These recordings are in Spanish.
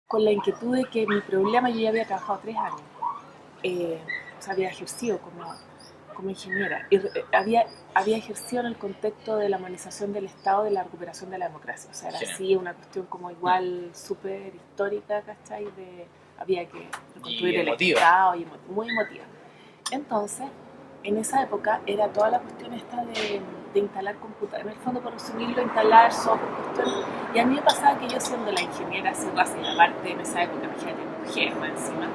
con la inquietud de que mi problema, yo ya había trabajado 3 años, o sea, había ejercido como ingeniera, y había ejercido en el contexto de la humanización del Estado, de la recuperación de la democracia, o sea, era así una cuestión como igual súper histórica, ¿cachai? Había que reconstruir el Estado, y muy emotiva. Entonces, en esa época era toda la cuestión esta de instalar computadores, en el fondo por resumirlo, instalar software, cuestiones. Y a mí me pasaba que yo siendo la ingeniera así rápida, aparte en esa época, imagínate, mujer más encima,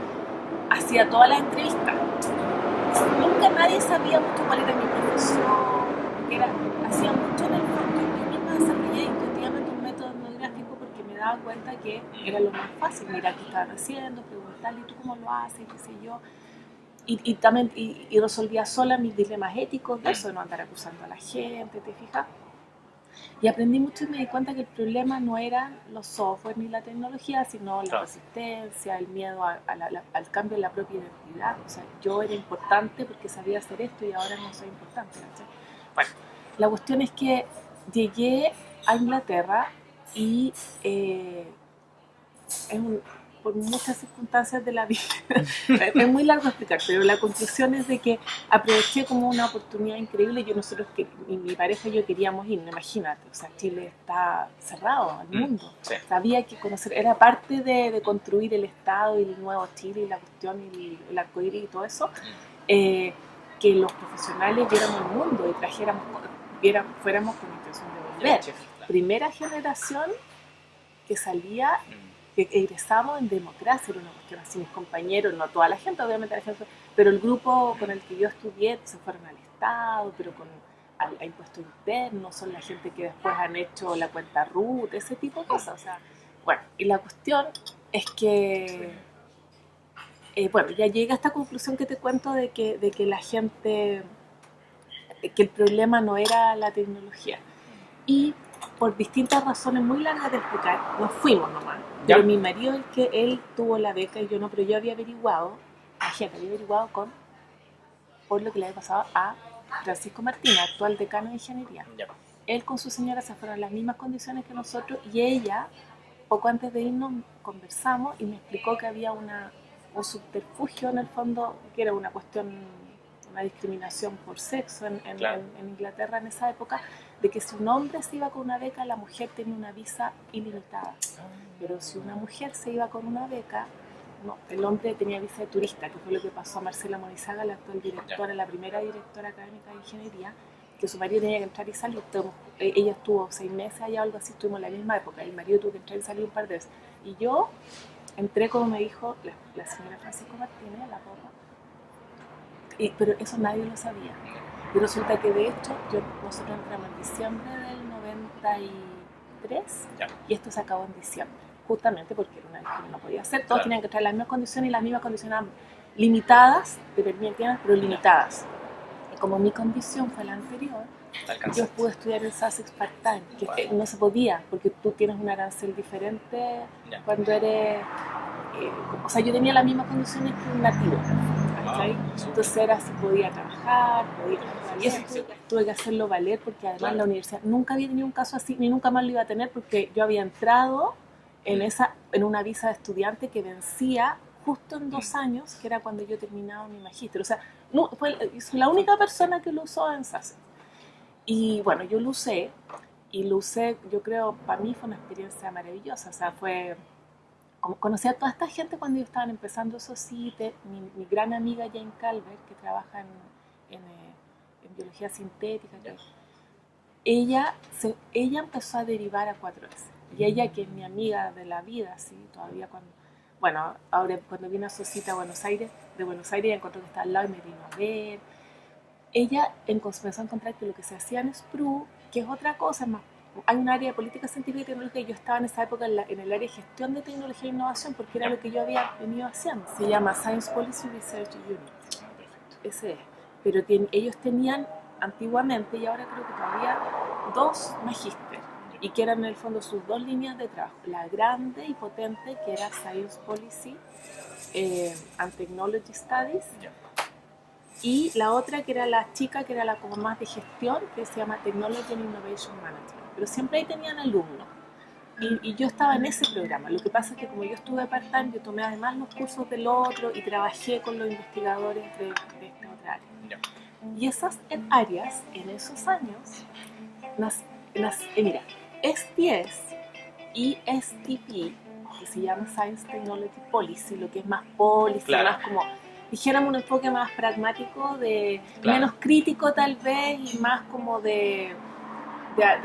hacía todas las entrevistas. Nunca nadie sabía mucho cuál era mi profesión, porque hacía mucho en el fondo. Yo misma desarrollé intuitivamente un método etnográfico porque me daba cuenta que era lo más fácil, mirar qué estaban haciendo, preguntarle, ¿y tú cómo lo haces? ¿Qué sé yo? También resolvía sola mis dilemas éticos de eso, de no andar acusando a la gente, ¿te fijas? Y aprendí mucho y me di cuenta que el problema no eran los software ni la tecnología, sino la resistencia, el miedo al cambio en la propia identidad. O sea, yo era importante porque sabía hacer esto y ahora no soy importante, ¿sí? Bueno, la cuestión es que llegué a Inglaterra y por muchas circunstancias de la vida, es muy largo explicar, pero la conclusión es de que aproveché como una oportunidad increíble. Nosotros, mi pareja y yo queríamos ir, imagínate, o sea, Chile está cerrado al mundo, sí. Había que conocer, era parte de construir el Estado y el nuevo Chile y la cuestión y el arcoíris y todo eso, que los profesionales viéramos el mundo y fuéramos con intención de volver. Primera generación que salía, que egresamos en democracia, era una cuestión así, mis compañeros, no toda la gente, obviamente la gente, pero el grupo con el que yo estudié se fueron al Estado, pero a impuesto interno, son la gente que después han hecho la cuenta RUT, ese tipo de cosas, o sea, bueno, y la cuestión es que, bueno, ya llegué a esta conclusión que te cuento de que la gente, que el problema no era la tecnología, y por distintas razones muy largas de explicar, nos fuimos nomás. ¿Ya? Pero mi marido, él tuvo la beca y yo no, pero yo había averiguado, por lo que le había pasado a Francisco Martínez, actual decano de ingeniería. ¿Ya? Él con su señora se fueron en las mismas condiciones que nosotros y ella, poco antes de irnos, conversamos y me explicó que había un subterfugio en el fondo, que era una cuestión, una discriminación por sexo en Inglaterra en esa época, de que si un hombre se iba con una beca, la mujer tenía una visa ilimitada. Pero si una mujer se iba con una beca, no, el hombre tenía visa de turista, que fue lo que pasó a Marcela Monizaga, la actual directora, la primera directora académica de ingeniería, que su marido tenía que entrar y salir. Ella estuvo 6 meses allá o algo así, estuvimos en la misma época, el marido tuvo que entrar y salir un par de veces. Y yo entré, como me dijo la señora Francisco Martínez, la popa, pero eso nadie lo sabía. Y resulta que de hecho nosotros entramos en diciembre del 93 y esto se acabó en diciembre, justamente porque era una vez que no podía hacer, todos tenían que traer las mismas condiciones y las mismas condiciones limitadas, te permitían, pero limitadas. Y como mi condición fue la anterior, yo pude estudiar el Sussex part-time, que no se podía, porque tú tienes un arancel diferente cuando eres... o sea, yo tenía las mismas condiciones que un nativo, ¿okay? Entonces era si podía trabajar, y eso tuve que hacerlo valer, porque además la universidad nunca había tenido un caso así, ni nunca más lo iba a tener, porque yo había entrado en una visa de estudiante que vencía justo en 2 años, que era cuando yo terminaba mi magíster. O sea, no, fue la única persona que lo usó en SACE. Y bueno, yo lo usé, yo creo, para mí fue una experiencia maravillosa. O sea, conocí a toda esta gente cuando ellos estaban empezando. Eso sí, mi gran amiga Jane Calvert, que trabaja en biología sintética, ella empezó a derivar a 4S. Y ella, que es mi amiga de la vida, ¿sí? Todavía ahora cuando vino a su cita a Buenos Aires, encontró que estaba al lado y me vino a ver. Ella empezó a encontrar que lo que se hacía en SPRU, que es otra cosa, más, hay un área de política científica y tecnológica, y yo estaba en esa época en el área de gestión de tecnología e innovación, porque era lo que yo había venido haciendo. Se llama Science Policy Research Unit. Ese es. Pero ellos tenían antiguamente, y ahora creo que todavía, 2 magísteres, y que eran en el fondo sus 2 líneas de trabajo. La grande y potente, que era Science Policy and Technology Studies, y la otra, que era la chica, que era la como más de gestión, que se llama Technology and Innovation Management. Pero siempre ahí tenían alumnos. y yo estaba en ese programa. Lo que pasa es que como yo estuve part-time, yo tomé además los cursos del otro y trabajé con los investigadores de esta otra área. Ya. Y esas áreas, en esos años, mira, STS y STP, que se llama Science Technology Policy, lo que es más policy, Claro. más como, dijéramos, un enfoque más pragmático, Claro. menos crítico tal vez, y más como de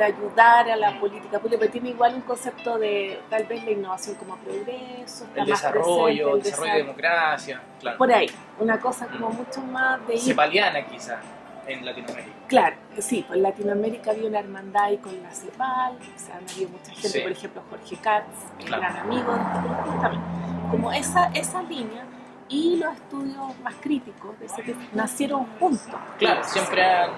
ayudar a la política pública, pero tiene igual un concepto de tal vez la innovación como progreso, el desarrollo, de democracia, claro. Por ahí, una cosa como mucho más de ir. Cepaliana quizá, en Latinoamérica. Claro, sí, pues en Latinoamérica había una hermandad ahí con la CEPAL, o sea, había mucha gente, Sí. por ejemplo Jorge Katz, Claro. gran amigo de este grupo también. Como esa línea y los estudios más críticos de ese que nacieron juntos. Claro, siempre han...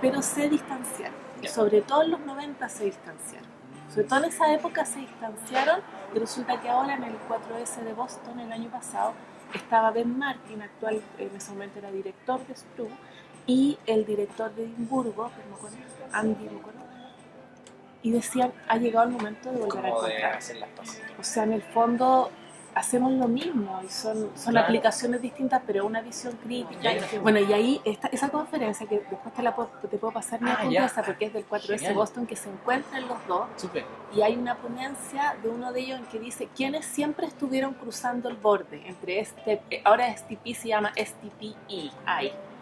Pero se distanciaron. Ya. Sobre todo en los 90 se distanciaron. Sobre todo en esa época se distanciaron y resulta que ahora en el 4S de Boston el año pasado estaba Ben Martin, actual, en ese momento era director de SPRU, y el director de Edimburgo, Andy, y decían, ha llegado el momento de volver a encontrar. Hacer las paces. O sea, en el fondo hacemos lo mismo y son Claro. aplicaciones distintas, pero una visión crítica. Bueno, y ahí está esa conferencia que después te puedo pasar mi conferencia porque es del 4S Genial. Boston, que se encuentran los dos. Súper. Y hay una ponencia de uno de ellos en que dice quiénes siempre estuvieron cruzando el borde entre ahora STP se llama STPE,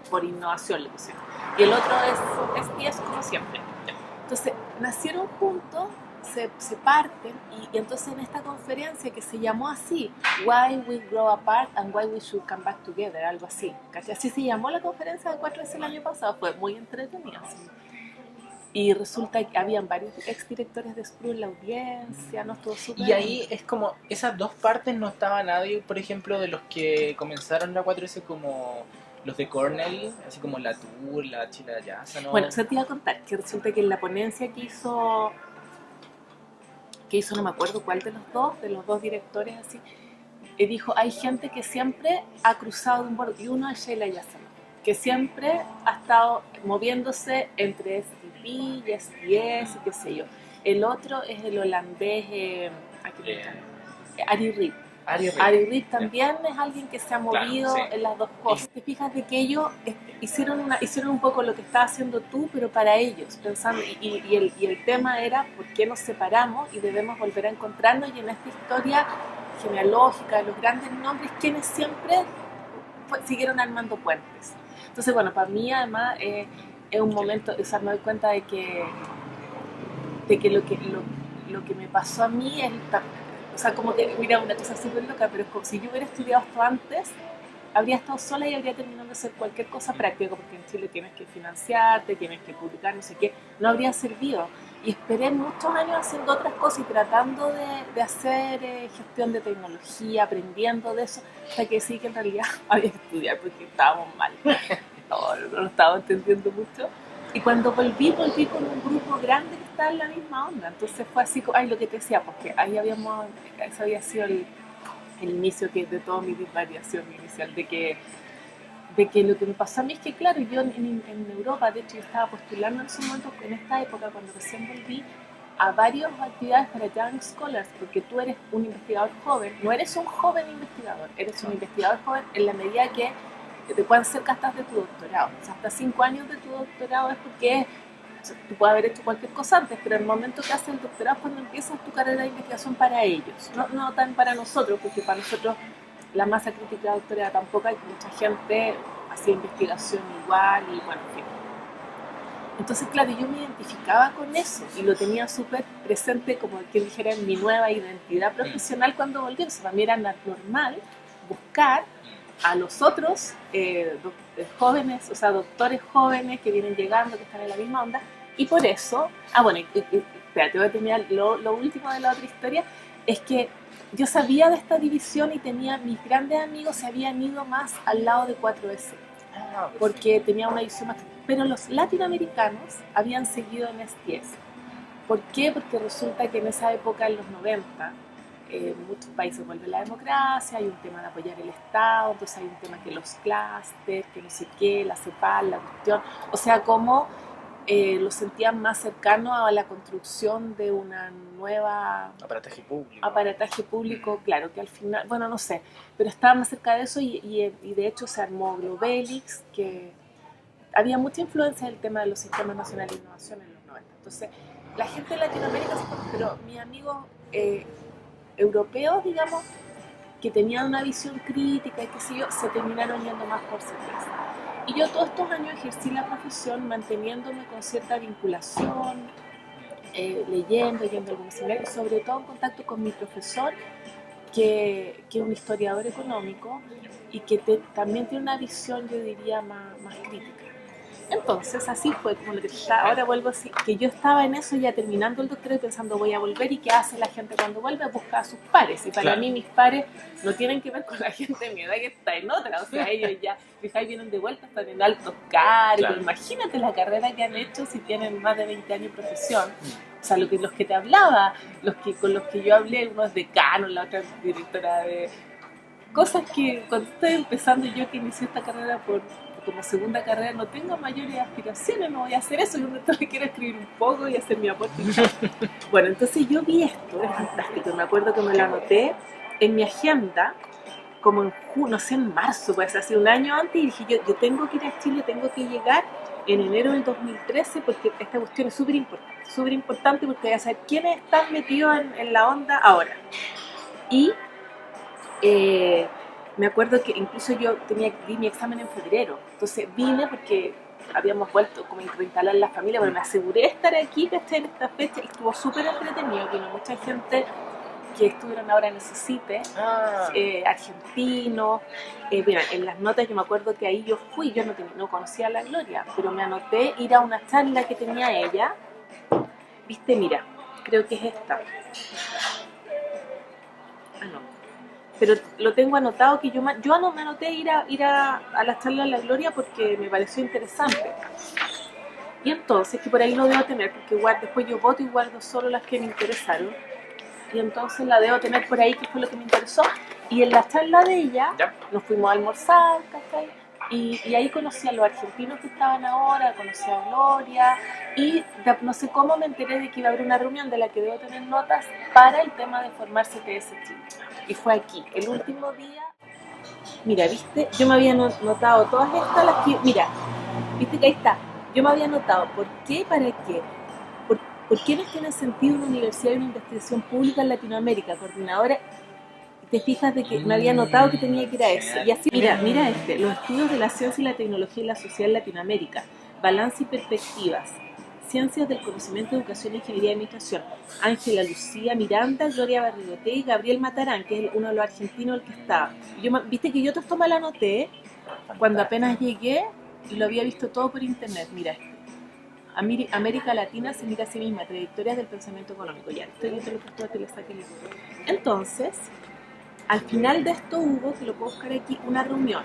por innovación le pusieron. Y el otro es STS como siempre. Entonces, nacieron juntos, se parten y entonces en esta conferencia que se llamó así, Why We Grow Apart and Why We Should Come Back Together, algo así, ¿cachai? Así se llamó la conferencia de 4S el año pasado, fue muy entretenida. ¿Sí? Y resulta que habían varios exdirectores de SPRU en la audiencia, no estuvo súper. Y ahí es como, esas dos partes no estaba nadie, por ejemplo, de los que comenzaron la 4S como los de Cornell, así como la Tour, la Chila Yasa, ¿no? Bueno, se te iba a contar que resulta que en la ponencia que hizo no me acuerdo cuál de los dos directores así, dijo, hay gente que siempre ha cruzado un borde, y uno es Sheila Yasama, que siempre ha estado moviéndose entre STP y STS y qué sé yo. El otro es el holandés, Ari Reid. Ari Reid también es alguien que se ha movido en las dos cosas. Te fijas de que ellos hicieron un poco lo que estás haciendo tú, pero para ellos, pensando, y el tema era por qué nos separamos y debemos volver a encontrarnos, y en esta historia genealógica de los grandes nombres, quienes siempre siguieron armando puentes. Entonces, bueno, para mí además es un momento, o sea, me doy cuenta de que lo que me pasó a mí es... O sea, como que, mira, una cosa súper loca, pero es como si yo hubiera estudiado esto antes, habría estado sola y habría terminado de hacer cualquier cosa práctica, porque en Chile tienes que financiarte, tienes que publicar, no sé qué, no habría servido. Y esperé muchos años haciendo otras cosas y tratando de hacer gestión de tecnología, aprendiendo de eso, hasta que sí que en realidad había que estudiar porque estábamos mal. No lo estaba entendiendo mucho. Y cuando volví con un grupo grande que estaba en la misma onda. Entonces fue así, lo que te decía, porque ahí eso había sido el inicio de toda mi variación inicial, de que lo que me pasó a mí es que, claro, yo en Europa, de hecho, yo estaba postulando en ese momento, en esta época, cuando recién volví, a varias actividades para Young Scholars, porque tú eres un investigador joven, no eres un joven investigador, eres un investigador joven en la medida que te puedan ser castas de tu doctorado. O sea, hasta 5 años de tu doctorado es porque tú puedes haber hecho cualquier cosa antes, pero el momento que haces el doctorado es cuando empiezas tu carrera de investigación para ellos, no tan para nosotros, porque para nosotros la masa crítica de doctorado tampoco hay, mucha gente hacía investigación igual y bueno, en fin. Entonces, claro, yo me identificaba con eso y lo tenía súper presente, como quien dijera, en mi nueva identidad profesional cuando volví. O sea, para mí era normal buscar a los otros jóvenes, o sea, doctores jóvenes que vienen llegando, que están en la misma onda, y por eso, bueno, espérate, voy a terminar, lo último de la otra historia, es que yo sabía de esta división y tenía, mis grandes amigos se habían ido más al lado de 4S, porque tenía una visión más, pero los latinoamericanos habían seguido en STS. ¿Por qué? Porque resulta que en esa época, en los 90, muchos países vuelven la democracia, hay un tema de apoyar el Estado, entonces hay un tema que los clústeres, que no sé qué, la CEPAL, la cuestión, o sea, como lo sentían más cercano a la construcción de una nueva aparataje público, claro, que al final, bueno, no sé, pero estaba más cerca de eso y de hecho se armó Globelix, que había mucha influencia en el tema de los sistemas nacionales de innovación en los 90. Entonces, la gente de Latinoamérica, pero mis amigos europeos, digamos, que tenían una visión crítica y qué sé yo, se terminaron yendo más por CTS. Y yo todos estos años ejercí la profesión manteniéndome con cierta vinculación, leyendo, yendo algunos seminarios, sobre todo en contacto con mi profesor, que es un historiador económico y que también tiene una visión, yo diría, más crítica. Entonces, así fue como lo que está. Ahora vuelvo así, que yo estaba en eso ya terminando el doctorado y pensando voy a volver y qué hace la gente cuando vuelve, busca a sus pares. Y para mí mis pares no tienen que ver con la gente de mi edad que está en otra. O sea, ellos ya, fijáis, vienen de vuelta, están en altos cargos. Imagínate la carrera que han hecho si tienen más de 20 años de profesión. O sea, los que te hablaba, con los que yo hablé, uno es decano, la otra es directora de... Cosas que cuando estoy empezando, yo que inicié esta carrera como segunda carrera, no tengo mayores aspiraciones, no voy a hacer eso, yo quiero escribir un poco y hacer mi aporte. Bueno, entonces yo vi esto, es fantástico, me acuerdo que me lo anoté en mi agenda, como en no sé, en marzo, pues hace un año antes, y dije yo tengo que ir a Chile, tengo que llegar en enero del 2013, porque esta cuestión es súper importante, porque voy a saber quiénes están metidos en la onda ahora. Y me acuerdo que incluso yo di mi examen en febrero, entonces vine porque habíamos vuelto como a reinstalar la familia, pero me aseguré de estar aquí, que esté en esta fecha, y estuvo súper entretenido, vino mucha gente que estuvieron ahora en Necesite, argentinos, mira, en las notas yo me acuerdo que ahí yo fui, yo no conocía a la Gloria, pero me anoté ir a una charla que tenía ella, viste, mira, creo que es esta, no, pero lo tengo anotado que yo no me anoté ir a la charla de la Gloria porque me pareció interesante. Y entonces, que por ahí lo debo tener, porque después yo voto y guardo solo las que me interesaron. Y entonces la debo tener por ahí, que fue lo que me interesó. Y en la charla de ella, nos fuimos a almorzar, ¿cachai? Y ahí conocí a los argentinos que estaban ahora, conocí a Gloria, y no sé cómo me enteré de que iba a haber una reunión de la que debo tener notas para el tema de formar CTS Chile. Y fue aquí, el último día. Mira, viste, yo me había notado todas estas, las que, mira, viste que ahí está, yo me había notado por qué, para qué, por quiénes tienen sentido una universidad y una investigación pública en Latinoamérica, coordinadora. Te fijas de que me había notado que tenía que ir a eso. Y así, mira los estudios de la ciencia y la tecnología y la sociedad en Latinoamérica, balance y perspectivas, ciencias del conocimiento, educación, ingeniería y administración, Ángela Lucía Miranda, Gloria Barrigote y Gabriel Matarán, que es uno de los argentinos el que estaba. Viste que yo todo esto me lo anoté cuando apenas llegué y lo había visto todo por internet. Mira, América Latina se mira a sí misma, trayectorias del pensamiento económico. Ya, estoy viendo lo que te lo saqué. Entonces, al final de esto hubo, que lo puedo buscar aquí, una reunión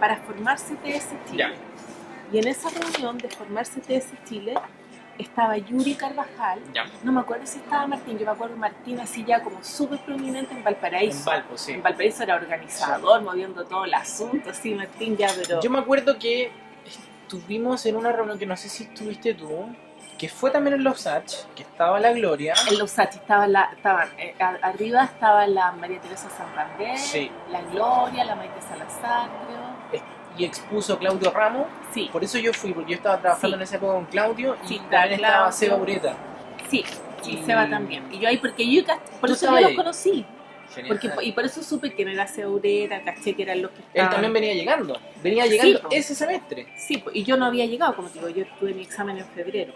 para formar CTS Chile. Y en esa reunión de formar CTS Chile estaba Yuri Carvajal, no me acuerdo si estaba Martín, yo me acuerdo Martín así ya como súper prominente en Valparaíso. En Valparaíso era organizador, moviendo todo el asunto, sí, Martín ya, pero... Yo me acuerdo que estuvimos en una reunión que no sé si estuviste tú, que fue también en Los H, que estaba la Gloria. En Los H arriba estaba la María Teresa Santander, la Gloria, la Maite Salazar, creo. Y expuso Claudio Ramos. Sí. Por eso yo fui, porque yo estaba trabajando en esa época con Claudio y también estaba Seba Ureta. Sí, y Seba también. Y yo ahí, porque por eso yo los conocí. Y por eso supe que era Seba Ureta, caché que eran los que estaban. Él también venía llegando ese semestre. Sí, y yo no había llegado, como te digo, yo tuve mi examen en febrero.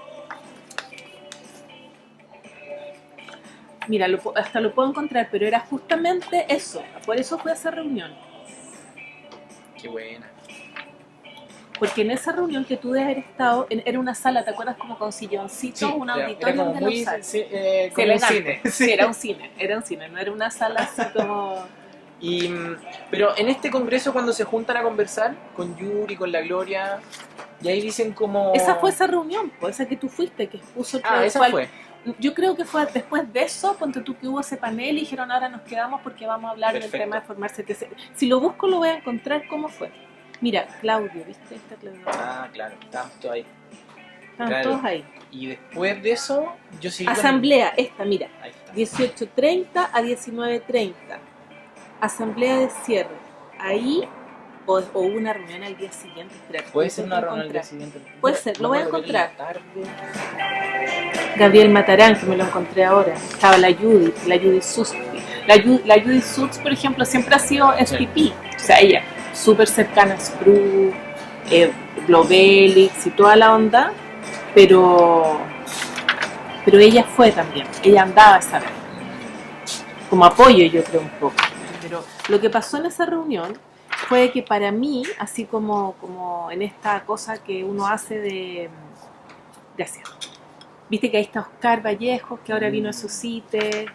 Mira, hasta lo puedo encontrar, pero era justamente eso. Por eso fue a esa reunión. Qué buena. Porque en esa reunión que tú debes haber estado, era una sala, ¿te acuerdas? Como con silloncito, un auditorio donde lo usaban. Como un cine. Sí, era un cine, no era una sala así como... Pero en este congreso, cuando se juntan a conversar con Yuri, con la Gloria, y ahí dicen como... Esa fue esa reunión, pues, esa que tú fuiste, que expuso... esa fue. Yo creo que fue después de eso, ponte tú, que hubo ese panel y dijeron ahora nos quedamos porque vamos a hablar del tema de formarse. Si lo busco lo voy a encontrar cómo fue. Mira, Claudio, ¿viste? Esta Claudio. Claro, estamos todos ahí. Estaban todos ahí. Y después de eso, yo seguí asamblea, esta, mira. Ahí está. 18:30 a 19:30. Asamblea de cierre. Ahí, o una reunión al día siguiente. Espérate, ¿Puede ser una reunión al día siguiente? Puede ser, lo voy a encontrar. Gabriel Matarán, que me lo encontré ahora. Estaba la Judith Suts. La Judith Suts, por ejemplo, siempre ha sido SPP. O sea, ella, súper cercana a Screw, Globelix y toda la onda. Pero ella fue también. Ella andaba esa vez. Como apoyo, yo creo, un poco. Pero lo que pasó en esa reunión fue que para mí, así como en esta cosa que uno hace de hacer. Viste que ahí está Oscar Vallejos, que ahora vino a Suscite,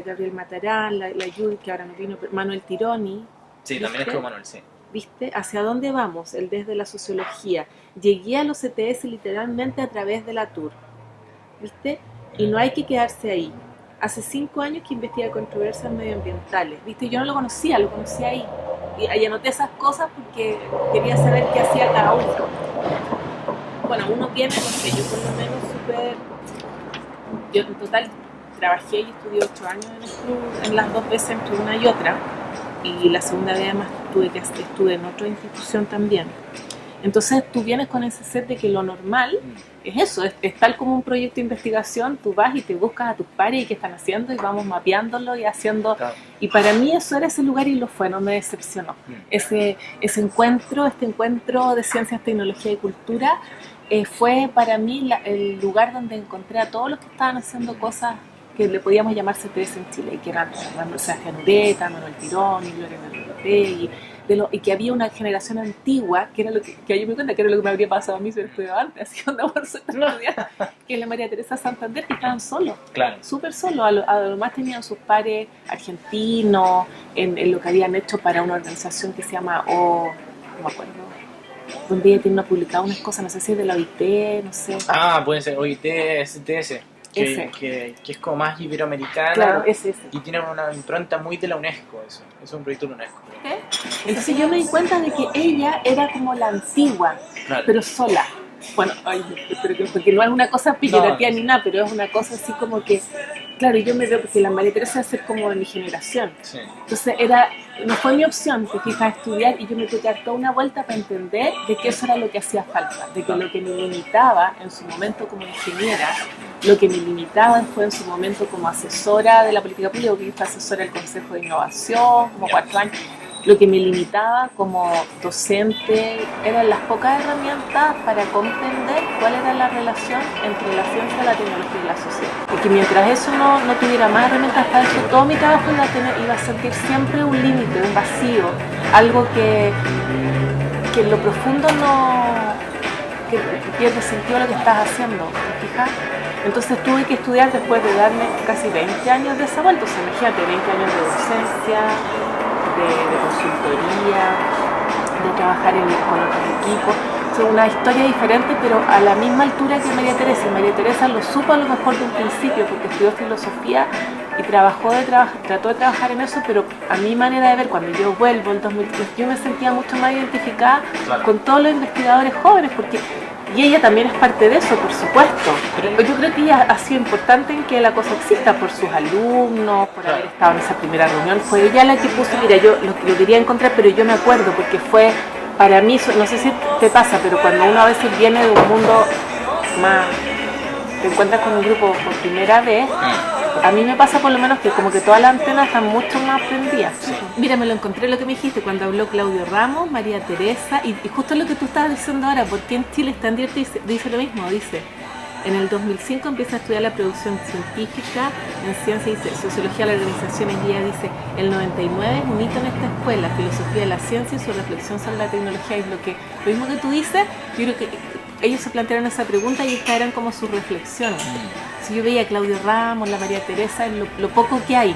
Gabriel Matarán, la Judith, que ahora no vino, Manuel Tironi. Sí, ¿viste? también estuvo Manuel, sí. ¿Viste? ¿Hacia dónde vamos? El desde la sociología. Llegué a los ETS literalmente a través de la tour. ¿Viste? Y no hay que quedarse ahí. Hace 5 años que investiga controversias medioambientales. ¿Viste? Yo no lo conocía ahí. Y anoté esas cosas porque quería saber qué hacía cada uno. Bueno, uno viene, no sé, yo por lo menos yo en total trabajé y estudié 8 años en las 2 veces entre una y otra. Y la segunda vez además estuve en otra institución también. Entonces tú vienes con ese set de que lo normal es eso, es tal como un proyecto de investigación, tú vas y te buscas a tus pares y qué están haciendo y vamos mapeándolo y haciendo... Claro. Y para mí eso era ese lugar y lo fue, no me decepcionó. Este encuentro de ciencias, tecnología y cultura fue para mí el lugar donde encontré a todos los que estaban haciendo cosas que le podíamos llamar CTS en Chile, y que eran Sebastián Ureta, Manuel Tironi, Gloria Melgotegui, y que había una generación antigua, que era lo que yo me cuenta que era lo que me habría pasado a mí si hubiera estudiado antes, así onda por su estudiar, que es la María Teresa Santander, que estaban solos, claro. Súper solos, a lo más tenían sus pares argentinos, en lo que habían hecho para una organización que se llama no me acuerdo, donde ella tiene publicado unas cosas, no sé si es de la OIT, no sé. Puede ser OIT, STS. Que es como más iberoamericana, claro, ese. Y tiene una impronta muy de la UNESCO, eso es un proyecto de la UNESCO. Entonces yo me di cuenta de que ella era como la antigua, claro. Pero sola. Bueno, porque no es una cosa peyorativa ni nada, pero es una cosa así como que, claro, yo me veo, porque la María Teresa es como de mi generación. Sí. Entonces no fue mi opción, te fijas, estudiar, y yo me tuve que dar toda una vuelta para entender de que eso era lo que hacía falta, de que lo que me limitaba en su momento como ingeniera, lo que me limitaba fue en su momento como asesora de la política pública, porque yo fui asesora del Consejo de Innovación, como 4 años. Lo que me limitaba como docente eran las pocas herramientas para comprender cuál era la relación entre la ciencia, la tecnología y la sociedad. Porque mientras eso no tuviera más herramientas para eso, todo mi trabajo iba a sentir siempre un límite, un vacío, algo que en lo profundo que pierde sentido lo que estás haciendo, ¿te fijas? Entonces tuve que estudiar después de darme casi 20 años de esa vuelta, o sea, imagínate, 20 años de docencia, de consultoría, de trabajar con otros equipos. Es una historia diferente, pero a la misma altura que María Teresa. Y María Teresa lo supo a lo mejor de un principio, porque estudió filosofía y trató de trabajar en eso, pero a mi manera de ver, cuando yo vuelvo en 2003, yo me sentía mucho más identificada con todos los investigadores jóvenes, y ella también es parte de eso, por supuesto. Pero yo creo que ella ha sido importante en que la cosa exista, por sus alumnos, por haber estado en esa primera reunión. Fue ella la que puso, mira, yo lo quería encontrar, pero yo me acuerdo, porque fue, para mí, no sé si te pasa, pero cuando uno a veces viene de un mundo más, te encuentras con un grupo por primera vez, a mí me pasa por lo menos que como que todas las antenas están mucho más prendidas. Sí. Mira, me lo encontré lo que me dijiste cuando habló Claudio Ramos, María Teresa, y justo lo que tú estabas diciendo ahora, porque en Chile Standard dice lo mismo, dice, en el 2005 empieza a estudiar la producción científica en ciencia y sociología de las organizaciones, y ella dice, el 99 es un hito en esta escuela, filosofía de la ciencia y su reflexión sobre la tecnología, y lo mismo que tú dices, yo creo que ellos se plantearon esa pregunta y estas eran como sus reflexiones. Si yo veía a Claudio Ramos, la María Teresa, es lo poco que hay,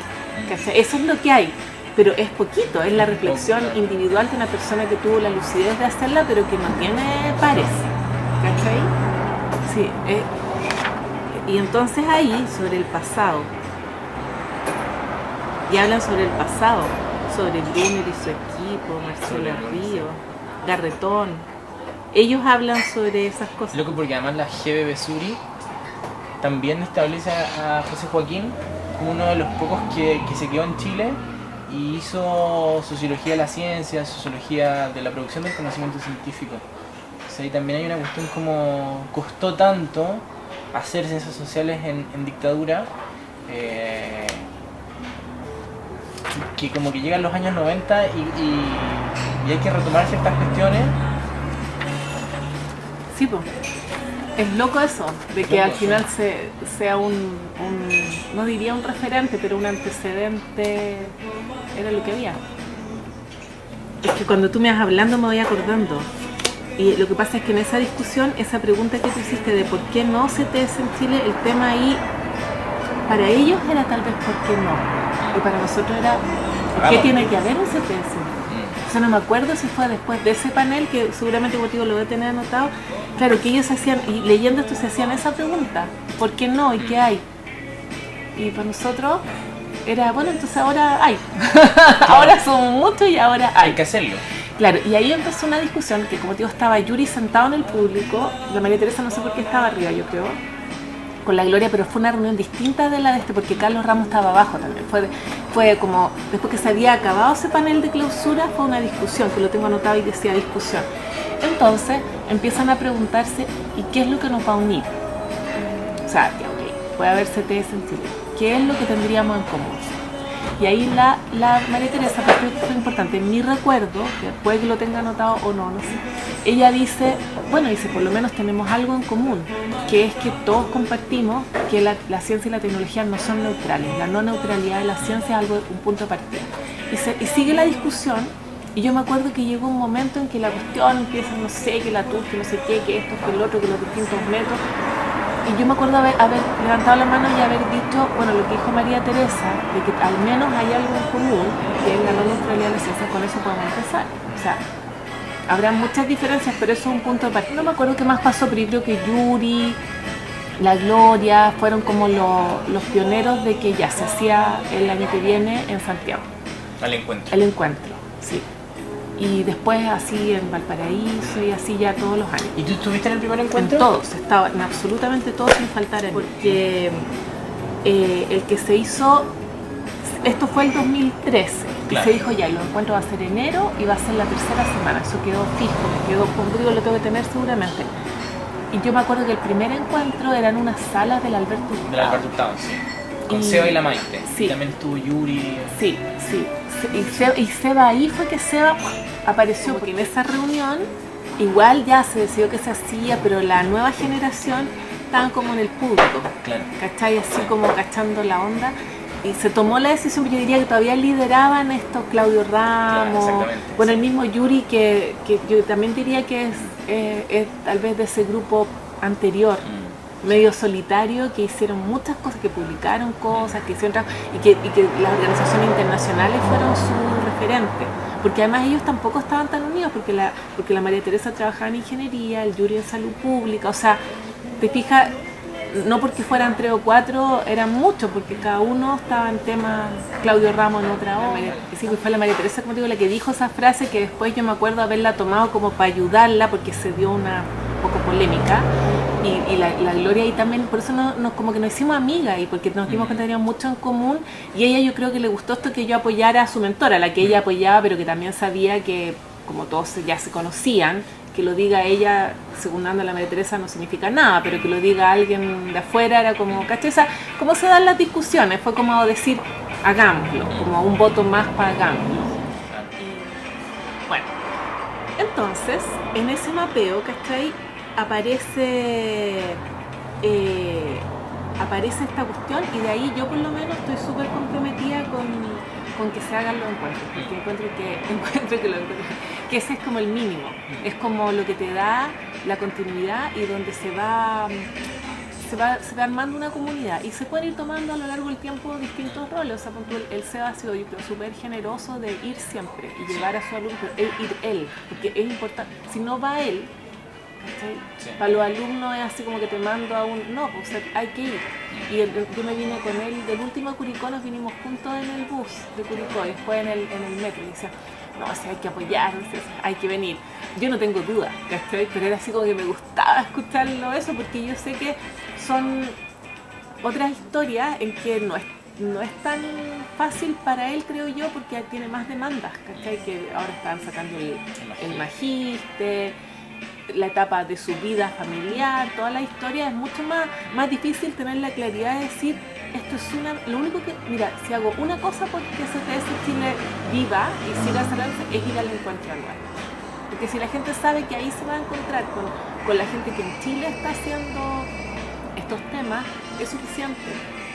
¿cachai? Eso es lo que hay, pero es poquito, es la reflexión individual de una persona que tuvo la lucidez de hacerla, pero que no tiene pares, ¿cachai? Sí, y entonces ahí, sobre el pasado, y hablan sobre el pasado, sobre Brunner y su equipo, Marcela Río, Garretón, ellos hablan sobre esas cosas. Loco, porque además la GBB Suri también establece a José Joaquín como uno de los pocos que se quedó en Chile y hizo sociología de la ciencia, sociología de la producción del conocimiento científico. O sea, ahí también hay una cuestión como costó tanto hacer ciencias sociales en dictadura, que como que llegan los años 90 y hay que retomar ciertas cuestiones. Sí, pues. Es loco eso, de que al final sea un, no diría un referente, pero un antecedente, era lo que había. Es que cuando tú me vas hablando me voy acordando. Y lo que pasa es que en esa discusión, esa pregunta que tú hiciste de por qué no CTS en Chile, el tema ahí, para ellos era tal vez por qué no. Y para nosotros era, ¿por qué tiene que haber un CTS? O sea, no me acuerdo si fue después de ese panel, que seguramente contigo lo voy a tener anotado. Claro, que ellos hacían, y leyendo esto se hacían esa pregunta, ¿por qué no y qué hay? Y para nosotros era, bueno, entonces ahora hay. Ahora somos muchos y ahora hay. Hay que hacerlo. Claro, y ahí empezó una discusión que, como te digo, estaba Yuri sentado en el público, la María Teresa no sé por qué estaba arriba, yo creo, con la Gloria, pero fue una reunión distinta de la de porque Carlos Ramos estaba abajo también. Fue como, después que se había acabado ese panel de clausura, fue una discusión, que lo tengo anotado y decía discusión. Entonces empiezan a preguntarse, ¿y qué es lo que nos va a unir? O sea, que ok, puede haber CTS en Chile, ¿qué es lo que tendríamos en común? Y ahí la María Teresa, porque fue importante, en mi recuerdo, que puede que lo tenga anotado o no, no sé, ella dice, por lo menos tenemos algo en común, que es que todos compartimos que la ciencia y la tecnología no son neutrales, la no neutralidad de la ciencia es un punto de partida. Y sigue la discusión, y yo me acuerdo que llegó un momento en que la cuestión empieza, no sé, que la TUS, que no sé qué, que esto, que el otro, que los distintos métodos. Y yo me acuerdo haber levantado la mano y haber dicho, bueno, lo que dijo María Teresa, de que al menos hay algo en común, que es la no neutralidad de la ciencia, con eso podemos empezar. O sea, habrá muchas diferencias, pero eso es un punto de partida. No me acuerdo qué más pasó, pero yo creo que Yuri, la Gloria, fueron como los pioneros de que ya se hacía el año que viene en Santiago. El encuentro, sí. Y después así en Valparaíso y así ya todos los años. ¿Y tú estuviste en el primer encuentro? En todos, estaba en absolutamente todos sin faltar. Porque el que se hizo, esto fue el 2013, claro. Y se dijo ya, el encuentro va a ser enero y va a ser la tercera semana, eso quedó fijo, conmigo, lo tengo que tener seguramente. Y yo me acuerdo que el primer encuentro era en unas salas del Alberto Hurtado. Del Alberto Hurtado, sí. Con Seba y la Maite. Sí. Y también estuvo Yuri. Sí. Y Seba ahí fue que Seba apareció, porque en esa reunión igual ya se decidió que se hacía, pero la nueva generación estaban como en el público, claro. ¿Cachai? Así como cachando la onda. Y se tomó la decisión, yo diría que todavía lideraban estos Claudio Ramos, claro, bueno, el mismo Yuri, que yo también diría que es tal vez de ese grupo anterior. Medio solitario, que hicieron muchas cosas, que publicaron cosas, que hicieron y que las organizaciones internacionales fueron su referente, porque además ellos tampoco estaban tan unidos, porque la María Teresa trabajaba en ingeniería, el Yuri en salud pública, o sea, te fijas, no porque fueran 3 o 4, eran muchos, porque cada uno estaba en temas, Claudio Ramos en otra obra. Sí, fue la María Teresa, como digo, la que dijo esa frase, que después yo me acuerdo haberla tomado como para ayudarla, porque se dio una poco polémica. Y la Gloria ahí también, por eso como que nos hicimos amigas y porque nos dimos cuenta que teníamos mucho en común, y ella yo creo que le gustó esto que yo apoyara a su mentora, la que ella apoyaba, pero que también sabía que como todos ya se conocían, que lo diga ella secundando a la María Teresa no significa nada, pero que lo diga alguien de afuera era como, ¿cachai? O sea, ¿cómo se dan las discusiones? Fue como decir, hagámoslo, como un voto más para hagámoslo. Y, bueno, entonces, en ese mapeo, ¿cachai? Aparece esta cuestión, y de ahí yo por lo menos estoy súper comprometida con que se hagan los encuentros, porque encuentro que ese es como el mínimo, es como lo que te da la continuidad y donde se va armando una comunidad, y se puede ir tomando a lo largo del tiempo distintos roles. O sea, el Seba ha sido súper generoso de ir siempre y llevar a su alumno, ir él, porque es importante, si no va él, sí. Para los alumnos es así como que te mando a un... No, pues hay que ir. Y yo me vine con él, del último Curicó nos vinimos juntos en el bus de Curicó, y después en el metro. Y decía, no, o sea, hay que apoyar, o sea, hay que venir. Yo no tengo duda, ¿cachai? Pero era así como que me gustaba escucharlo eso, porque yo sé que son otras historias en que no es tan fácil para él, creo yo, porque tiene más demandas, ¿cachai? Que ahora están sacando el magíster, la etapa de su vida familiar, toda la historia. Es mucho más difícil tener la claridad de decir, esto es lo único que, mira, si hago una cosa porque CTS Chile viva y siga cerrándose, es ir al encuentro anual. Porque si la gente sabe que ahí se va a encontrar con la gente que en Chile está haciendo estos temas, es suficiente.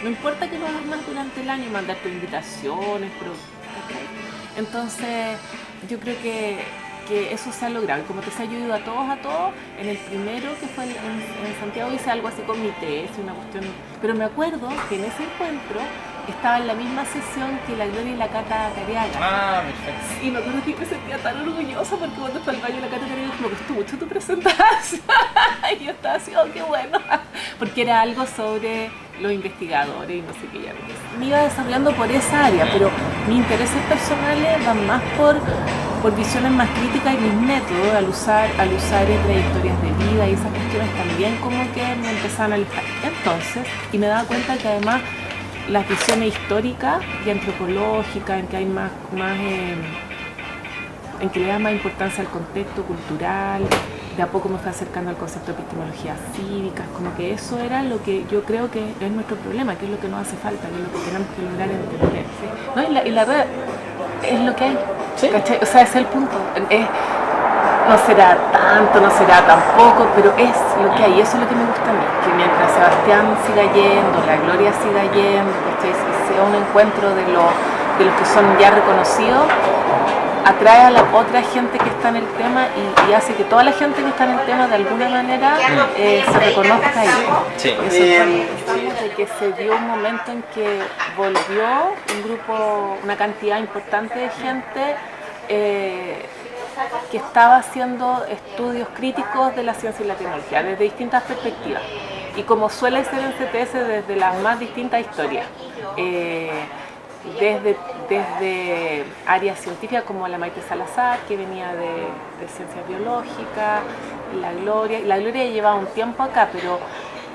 No importa que lo hagas más durante el año, mandar tus invitaciones, pero, ¿okay? Entonces, yo creo que eso se ha logrado. Y como te decía, yo he ido a todos. En el primero, que fue en Santiago, hice algo así con mi tesis, una cuestión. Pero me acuerdo que en ese encuentro estaba en la misma sesión que la Gloria y la Cata Cariaga. Ah, perfecto. Y me acuerdo que me sentía tan orgullosa porque cuando fue al baño la Cata Cariaga me gustó mucho tu presentación. Y yo estaba así, oh, qué bueno. Porque era algo sobre los investigadores y no sé qué ya. Me iba desarrollando por esa área, pero mis intereses personales van más por visiones más críticas y mis métodos al usar trayectorias de vida y esas cuestiones también como que me empezaban a alejar. Entonces, y me daba cuenta que además las visiones históricas y antropológicas, en que hay más en que le da más importancia al contexto cultural, de a poco me fue acercando al concepto de epistemología cívica, como que eso era lo que yo creo que es nuestro problema, que es lo que nos hace falta, que es lo que tenemos que lograr entender, ¿sí? ¿No? Y la red es lo que hay, ¿sí? ¿Cachai? O sea, ese es el punto. No será tanto, no será tampoco, pero es lo que hay, y eso es lo que me gusta a mí, que mientras Sebastián siga yendo, la Gloria siga yendo, ¿cachai? Que sea un encuentro de los que son ya reconocidos, atrae a la otra gente que está en el tema y hace que toda la gente que está en el tema de alguna manera se reconozca ahí. Sí. Eso es de que se dio un momento en que volvió un grupo, una cantidad importante de gente que estaba haciendo estudios críticos de la ciencia y la tecnología desde distintas perspectivas y como suele ser en CTS desde las más distintas historias. Desde áreas científicas como la Maite Salazar, que venía de ciencias biológicas, la Gloria llevaba un tiempo acá, pero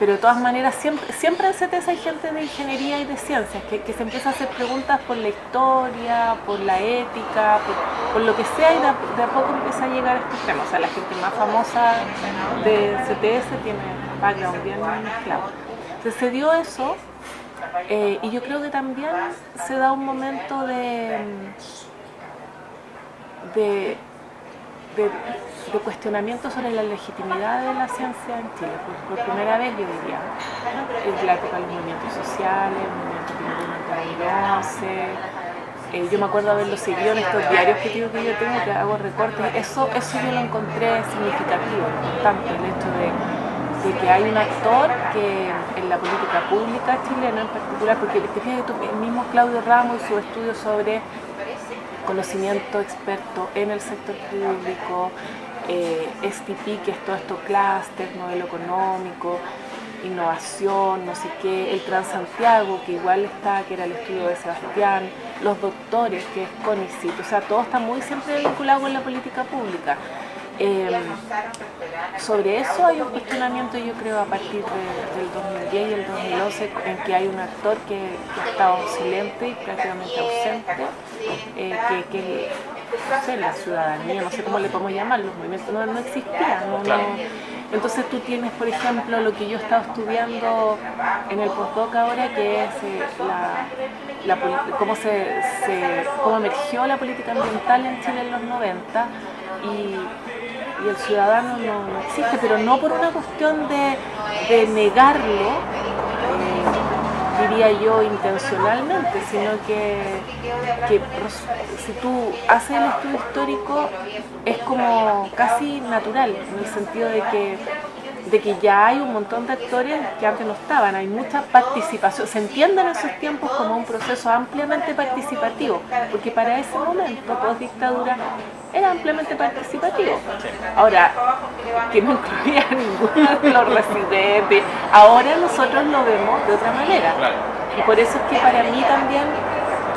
de todas maneras siempre en CTS hay gente de ingeniería y de ciencias que se empieza a hacer preguntas por la historia, por la ética, por lo que sea, y de a poco empieza a llegar a estos temas. O sea, la gente más famosa de CTS tiene background bien mezclado. Entonces se dio eso. Y yo creo que también se da un momento de cuestionamiento sobre la legitimidad de la ciencia en Chile. Por primera vez, yo diría, es la época de los movimientos sociales, el movimiento de 2011. Yo me acuerdo haberlo seguido en estos diarios que yo tengo, que hago recortes. Eso yo lo encontré significativo, importante, el hecho de que hay un actor que en la política pública chilena en particular, porque te fijas que el mismo Claudio Ramos y su estudio sobre conocimiento experto en el sector público, STP, que es todo esto, clúster, modelo económico, innovación, no sé qué, el Transantiago, que igual está, que era el estudio de Sebastián, los doctores, que es CONICYT, o sea, todo está muy siempre vinculado con la política pública. Sobre eso hay un cuestionamiento, yo creo, a partir del 2010 y el 2011, en que hay un actor que ha estado silente y prácticamente ausente, que no sé, la ciudadanía, no sé cómo le podemos llamar, los movimientos no existían. Entonces tú tienes, por ejemplo, lo que yo he estado estudiando en el postdoc ahora, que es cómo emergió la política ambiental en Chile en los 90, y el ciudadano no existe, pero no por una cuestión de negarlo, diría yo intencionalmente, sino que si tú haces el estudio histórico es como casi natural, en el sentido de que ya hay un montón de actores que antes no estaban, hay mucha participación, se entiende en esos tiempos como un proceso ampliamente participativo, porque para ese momento, post dictadura, era ampliamente participativo. Ahora, que no incluía a ninguno de los residentes, ahora nosotros lo vemos de otra manera. Y por eso es que para mí también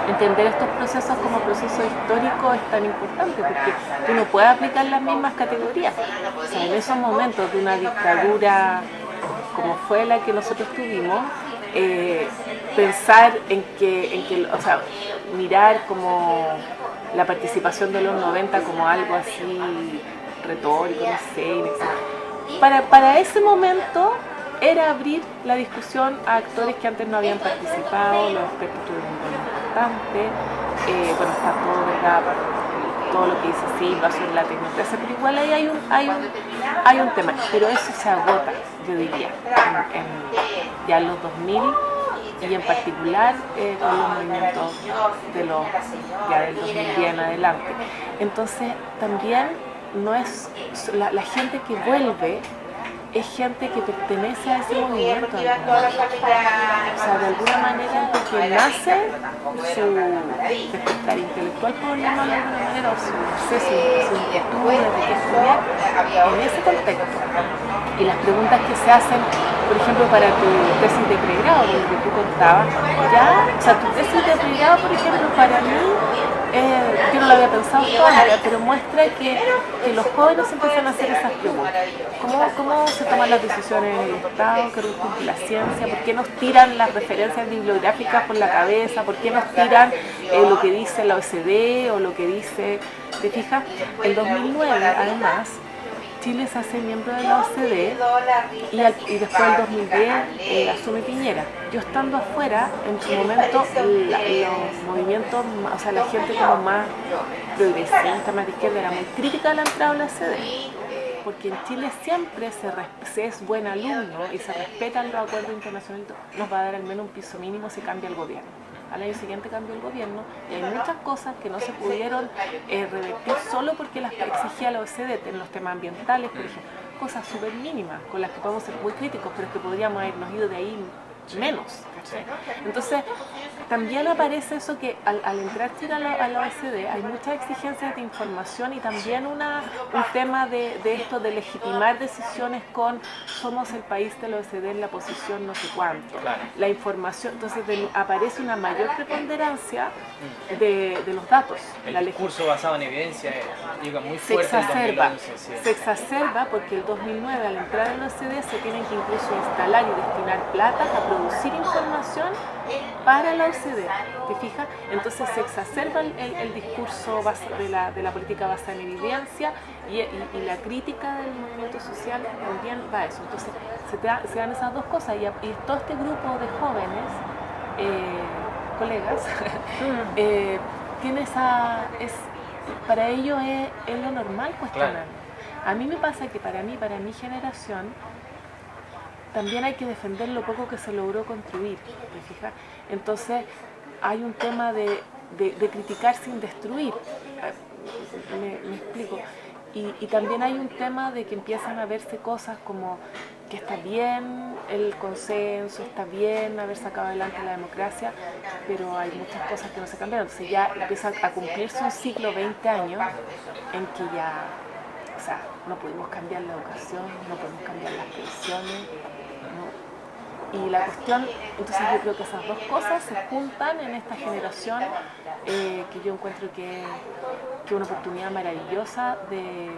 entender estos procesos como procesos históricos es tan importante, porque tú no puedes aplicar las mismas categorías. O sea, en esos momentos de una dictadura como fue la que nosotros tuvimos, pensar en que, o sea, mirar como la participación de los 90 como algo así retórico, no sé, inexistente. Para ese momento era abrir la discusión a actores que antes no habían participado, los aspectos tuvieron un rol importante, bueno, está todo, ¿verdad? Todo lo que dice Silva sobre la tecnocracia, pero igual ahí hay un tema, pero eso se agota, yo diría, ya en los 2000 y en particular con los movimientos ya del 2010 en adelante. Entonces también no es la gente que vuelve, es gente que pertenece a ese movimiento. O sea, de alguna manera, porque nace su despertar intelectual, por llamarlo de alguna manera, o su inquietud de qué estudiar en ese contexto. Y las preguntas que se hacen, por ejemplo, para tu tesis de pregrado, de lo que tú contabas, o sea, tu tesis de pregrado, por ejemplo, para mí, yo no lo había pensado todavía, pero muestra que los jóvenes empiezan a hacer esas preguntas. ¿Cómo se toman las decisiones en el Estado? ¿Qué rol la ciencia? ¿Por qué nos tiran las referencias bibliográficas por la cabeza? ¿Por qué nos tiran lo que dice la OECD o lo que dice... ¿Te fijas? En 2009, además, Chile se hace miembro de la OCDE y después del 2010 asume Piñera. Yo estando afuera, en su momento, los movimientos, o sea, la gente como más progresista, más de izquierda, era muy crítica de la entrada a la OCDE. Porque en Chile siempre se es buen alumno y se respetan los acuerdos internacionales, nos va a dar al menos un piso mínimo si cambia el gobierno. Al año siguiente cambió el gobierno y hay muchas cosas que no se pudieron revertir solo porque las exigía la OCDE en los temas ambientales, por ejemplo, cosas súper mínimas con las que podemos ser muy críticos, pero es que podríamos habernos ido de ahí menos. ¿Sí? Entonces, también aparece eso que al entrar Chile a la OECD hay muchas exigencias de información y también un tema de esto de legitimar decisiones con somos el país de la OECD en la posición no sé cuánto. Claro. La información, entonces aparece una mayor preponderancia de los datos. El discurso basado en evidencia llega muy fuerte en 2011. Sí. Se exacerba porque el 2009 al entrar en la OECD se tienen que incluso instalar y destinar plata a producir información para la OCDE, ¿te fijas? Entonces se exacerba el discurso de la política basada en evidencia y la crítica del movimiento social también va a eso. Entonces se dan esas dos cosas y todo este grupo de jóvenes, colegas, tiene para ellos es lo normal cuestionar. Claro. A mí me pasa que para mi generación, también hay que defender lo poco que se logró construir, ¿te fijas? Entonces hay un tema de criticar sin destruir, me explico, y también hay un tema de que empiezan a verse cosas como que está bien el consenso, está bien haber sacado adelante la democracia, pero hay muchas cosas que no se cambiaron, entonces ya empieza a cumplirse un ciclo 20 años en que ya, o sea, no pudimos cambiar la educación, no podemos cambiar las pensiones, ¿no? Y la cuestión, entonces yo creo que esas dos cosas se juntan en esta generación que yo encuentro que es una oportunidad maravillosa de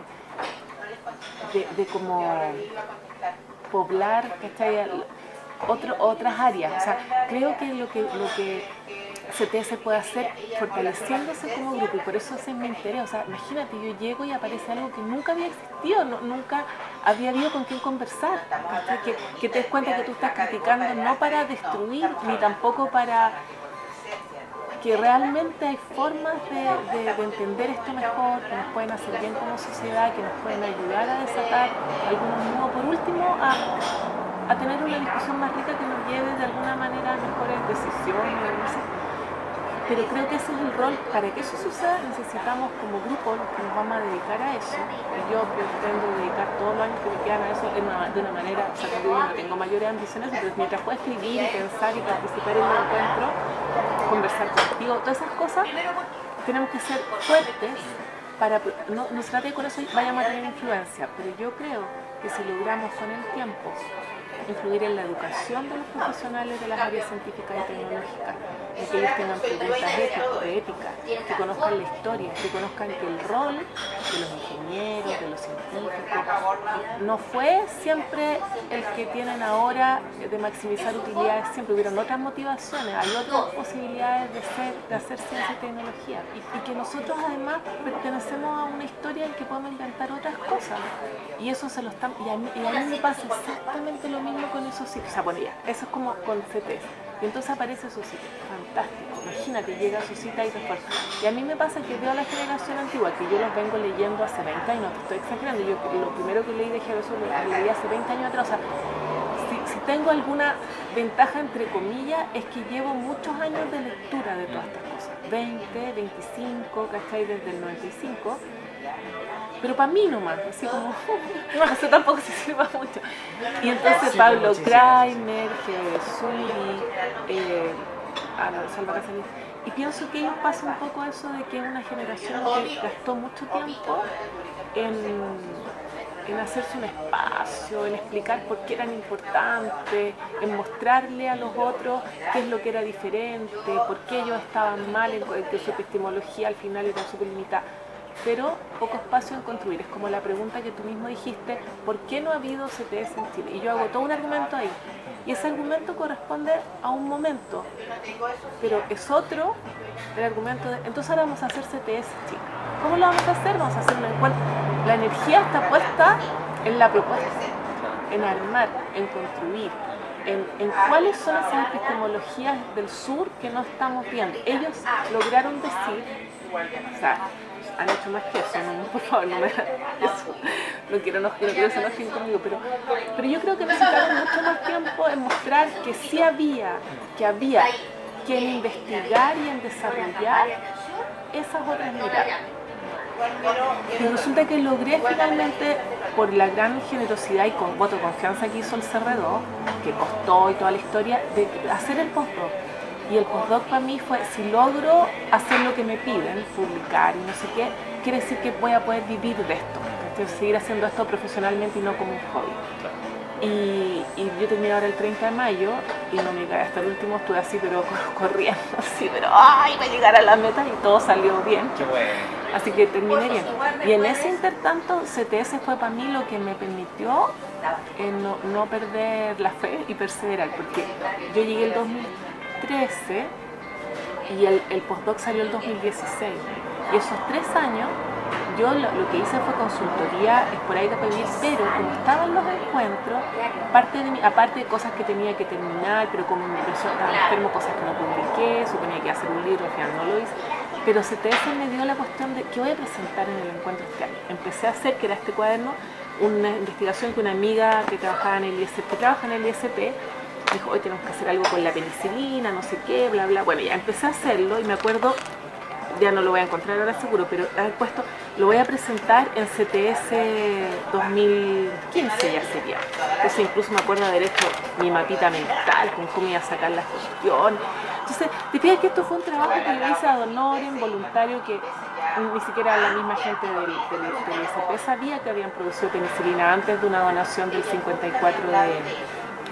como poblar, ¿cachai? Otras áreas. O sea, creo que lo que CTS puede hacer fortaleciéndose como grupo y por eso ese es mi interés. O sea, imagínate, yo llego y aparece algo que nunca había existido, nunca había habido con quién conversar, que te des cuenta que tú estás criticando no para destruir ni tampoco para que realmente hay formas de entender esto mejor, que nos pueden hacer bien como sociedad, que nos pueden ayudar a desatar algunos nudos, por último a tener una discusión más rica que nos lleve de alguna manera a mejores decisiones, no sé. Pero creo que ese es el rol. Para que eso suceda necesitamos como grupo los que nos vamos a dedicar a eso, y yo pretendo dedicar todos los años que me quedan a eso de una manera, o sea, yo no tengo mayores ambiciones, pero mientras pueda escribir y pensar y participar en un encuentro, conversar contigo, todas esas cosas, tenemos que ser fuertes para, no se trata de que con eso vayamos a tener influencia, pero yo creo que si logramos con el tiempo influir en la educación de los profesionales de las áreas científicas y tecnológicas, en que ellos tengan preguntas de ética, que conozcan la historia, que conozcan que el rol de los ingenieros, de los científicos, no fue siempre el que tienen ahora de maximizar utilidades, siempre hubieron otras motivaciones, hay otras posibilidades de hacer ciencia y tecnología, y que nosotros además pertenecemos a una historia en que podemos inventar otras cosas, y eso se lo están, y a mí me pasa exactamente lo mismo con esos sitios. O sea, bueno, ya, eso es como con CTS. Y entonces aparece esos sitios, fantástico. Imagínate, llega a su cita y refuerza. Y a mí me pasa que veo a la generación antigua, que yo los vengo leyendo hace 20 años, no te estoy exagerando. Yo lo primero que leí de Geveso lo leí hace 20 años atrás. O sea, si tengo alguna ventaja, entre comillas, es que llevo muchos años de lectura de todas estas cosas. 20, 25, ¿cachai? Desde el 95. Pero para mí nomás, así como, eso tampoco se sirva mucho. Y entonces Pablo Kramer, Geversuri, Salva Casalis, y pienso que ellos pasan un poco eso de que es una generación que gastó mucho tiempo en hacerse un espacio, en explicar por qué eran importantes, en mostrarle a los otros qué es lo que era diferente, por qué ellos estaban mal, en que su epistemología al final era súper limitada. Pero poco espacio en construir. Es como la pregunta que tú mismo dijiste, ¿por qué no ha habido CTS en Chile? Y yo hago todo un argumento ahí. Y ese argumento corresponde a un momento, pero es otro el argumento de, entonces ahora vamos a hacer CTS, chicos. ¿Cómo lo vamos a hacer? Vamos a hacer un encuentro. La energía está puesta en la propuesta, en armar, en construir, en cuáles son esas epistemologías del sur que no estamos viendo. Ellos lograron decir, o sea, han hecho más que eso, no, por favor, no me hagan eso. No quiero que se enojen conmigo, pero yo creo que necesitamos mucho más tiempo en mostrar que sí había que en investigar y en desarrollar esas otras miradas. Y resulta que logré finalmente, por la gran generosidad y con voto de confianza que hizo el CR2, que costó y toda la historia, de hacer el postdoc. Y el postdoc para mí fue, si logro hacer lo que me piden, publicar y no sé qué, quiere decir que voy a poder vivir de esto, seguir haciendo esto profesionalmente y no como un hobby. Y yo terminé ahora el 30 de mayo y no me caí hasta el último, estuve así pero corriendo, así, pero ¡ay! Voy a llegar a la meta y todo salió bien. Qué bueno. Así que terminé bien. Y en ese intertanto, CTS fue para mí lo que me permitió no perder la fe y perseverar, porque yo llegué el 2013 y el postdoc salió el 2016. Y esos 3 años yo lo que hice fue consultoría esporádica para vivir, pero como estaban los encuentros, aparte de cosas que tenía que terminar, pero como mi persona estaba enfermo, cosas que no publiqué, suponía que iba a hacer un libro, al final no lo hice. Pero CTS me dio la cuestión de qué voy a presentar en el encuentro este año. Empecé a hacer, que era este cuaderno, una investigación que una amiga que trabaja en el ISP, dijo, hoy tenemos que hacer algo con la penicilina, no sé qué, bla, bla. Bueno, ya empecé a hacerlo y me acuerdo, ya no lo voy a encontrar ahora seguro, pero haber puesto, lo voy a presentar en CTS 2015 ya sería. Entonces incluso me acuerdo de haber hecho mi mapita mental, con cómo iba a sacar las cuestiones. Entonces, te fijas que esto fue un trabajo que yo hice ad honorem, voluntario, que ni siquiera la misma gente del ISP sabía que habían producido penicilina antes de una donación del 54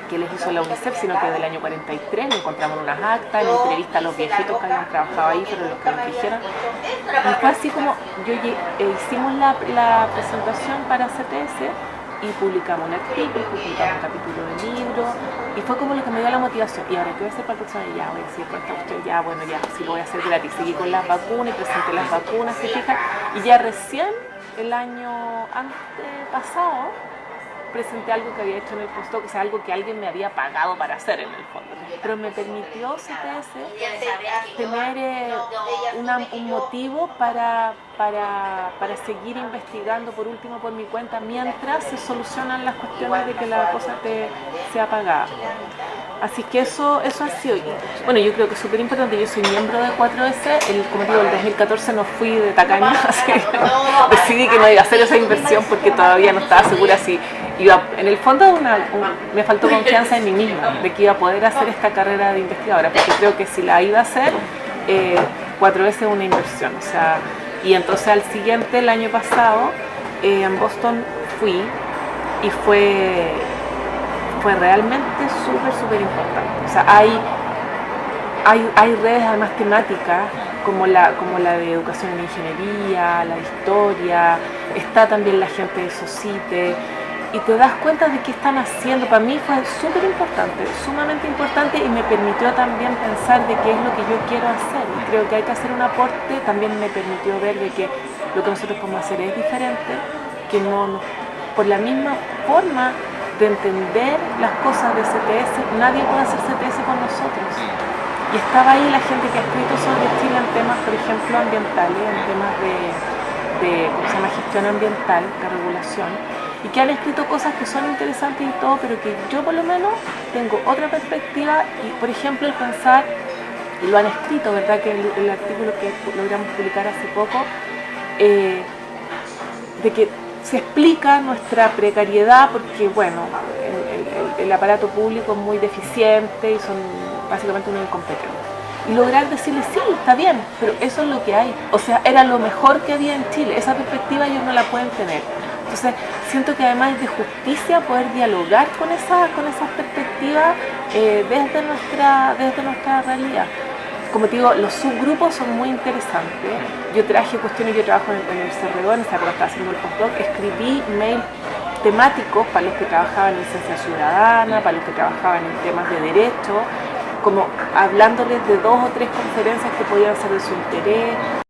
que les hizo la UNICEF, sino que del año 43, lo encontramos en unas actas, en entrevistas a los viejitos que habían trabajado ahí, pero los que nos dijeron. Y fue así como hicimos la presentación para CTS y publicamos un artículo, publicamos un capítulo de libro, y fue como lo que me dio la motivación. Y ahora, ¿qué voy a hacer para el próximo año? Ya voy a seguir con esta cuestión, ya, bueno, ya, sí lo voy a hacer gratis. Seguí con las vacunas y presenté las vacunas, ¿se fijan? Y ya recién, el año antepasado, presenté algo que había hecho en el postdoc, o sea, algo que alguien me había pagado para hacer en el fondo. Pero me permitió CTS tener un motivo para seguir investigando, por último, por mi cuenta, mientras se solucionan las cuestiones de que la cosa sea pagada. Así que eso ha sido. Bueno, yo creo que es súper importante. Yo soy miembro de 4S. Como digo, el 2014 no fui de tacaña, así que decidí que no iba a hacer esa inversión porque todavía no estaba segura si iba. En el fondo me faltó confianza en mí misma de que iba a poder hacer esta carrera de investigadora, porque creo que si la iba a hacer, 4S es una inversión. O sea, y entonces al siguiente, el año pasado, en Boston fui y fue realmente súper importante. O sea, hay redes además temáticas como la de educación en ingeniería, la de historia, está también la gente de Socite, y te das cuenta de qué están haciendo. Para mí fue súper importante, sumamente importante, y me permitió también pensar de qué es lo que yo quiero hacer, y creo que hay que hacer un aporte. También me permitió ver de que lo que nosotros podemos hacer es diferente, que no por la misma forma de entender las cosas de CTS, nadie puede hacer CTS con nosotros. Y estaba ahí la gente que ha escrito sobre Chile en temas, por ejemplo, ambientales, en temas de ¿cómo se llama?, gestión ambiental, de regulación, y que han escrito cosas que son interesantes y todo, pero que yo por lo menos tengo otra perspectiva. Y por ejemplo el pensar, y lo han escrito, ¿verdad?, que el artículo que logramos publicar hace poco, de que se explica nuestra precariedad porque, bueno, el aparato público es muy deficiente y son básicamente unos incompetentes. Y lograr decirle, sí, está bien, pero eso es lo que hay. O sea, era lo mejor que había en Chile. Esa perspectiva ellos no la pueden tener. Entonces, siento que además es de justicia poder dialogar con esas perspectivas desde nuestra realidad. Como te digo, los subgrupos son muy interesantes. Yo traje cuestiones, yo trabajo en el CRO, en esa época estaba haciendo el postdoc, escribí mail temáticos para los que trabajaban en licencia ciudadana, para los que trabajaban en temas de derecho, como hablándoles de 2 o 3 conferencias que podían ser de su interés.